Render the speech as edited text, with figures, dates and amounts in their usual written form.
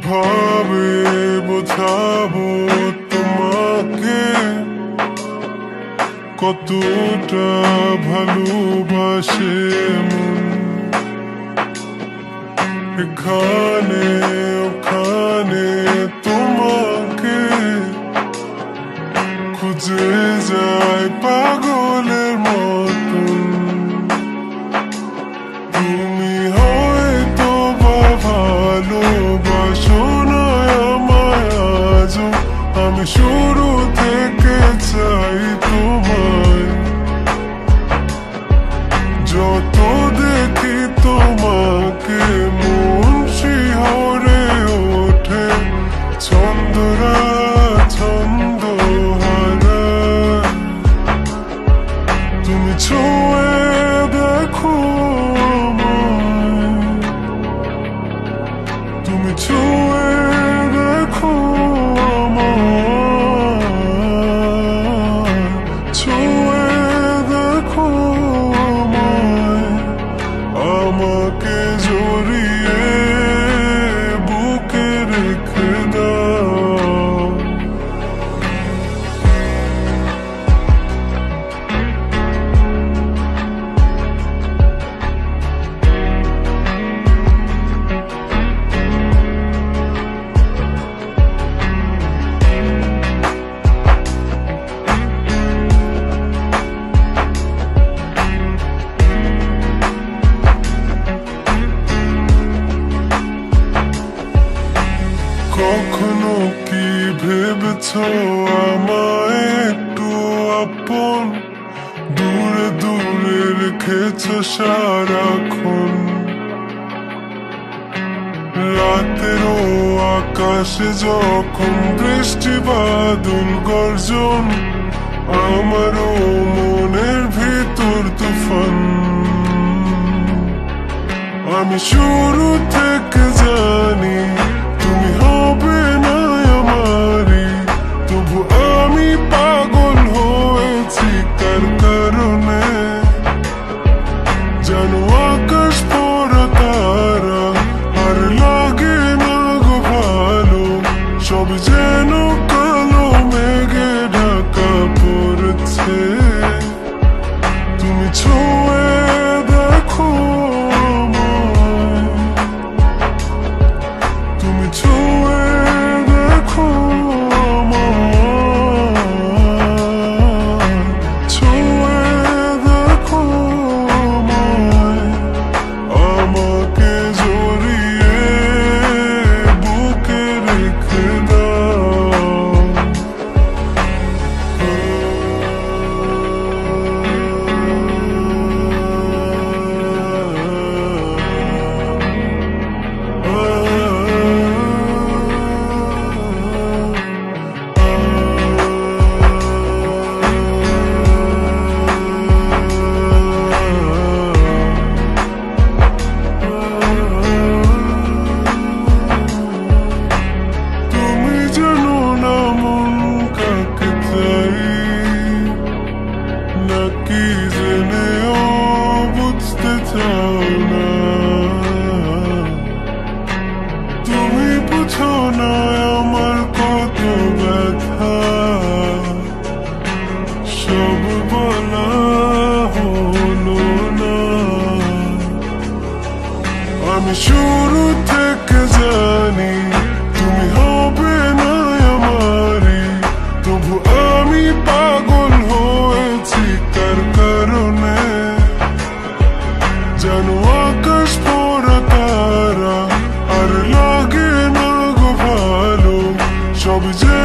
কিভাবে বোঝাবো তোমাকে কতটা ভালোবাসে মন। এখানে ওখানে তোমাকে খুঁজে যায় পাগলের মতন। তুমি হয়তো বা ভালোবাসো না আমায় আজও, আমি শুরু থেকে চাই তোমায়। যত দেখি তোমাকে মন শিহরে ওঠে, ছন্দরা ছন্দ হারায়। তুমি ছুঁয়ে দেখো আমায়, তুমি ছুঁয়ে দেখো আমায়, ছুঁয়ে দেখো আমায়, আমাকে জড়িয়ে বুকে রেখে দাও। কখনো কি ভেবেছ আমায় একটু আপন, দূরে দূরে রেখেছ সারাক্ষণ। রাতেরও আকাশে যখন বৃষ্টি বাদল গর্জন, আমারও মনের ভিতর তুফান। আমি শুরু থেকে জানি তুমি হবে না আমারই, তবু আমি পাগল হয়েছি কার কারণে। জানো আকাশ পড়া তারা আর লাগে না গো ভালো, সব যেন কালো মেঘে ঢাকা পড়ছে। তুমি ছুঁয়ে দেখো আমায়, তুমি ছুঁয়ে দেখো আমায়, ছুঁয়ে দেখো আমায়, আমাকে জড়িয়ে বুকে রেখে দাও। তুমি জানো না মন কাকে চাই, নাকি জেনেও বুঝতে চাও না। তুমি বুঝো না আমার কত ব্যথা, সব বলা হলো না। আমি শুরু থেকে জানি তুমি হবে না আমারই, তবু আমি পাগল হয়েছি কার কারণে। জানো আকাশ পড়া তারা আর লাগে না গো ভালো, সব যে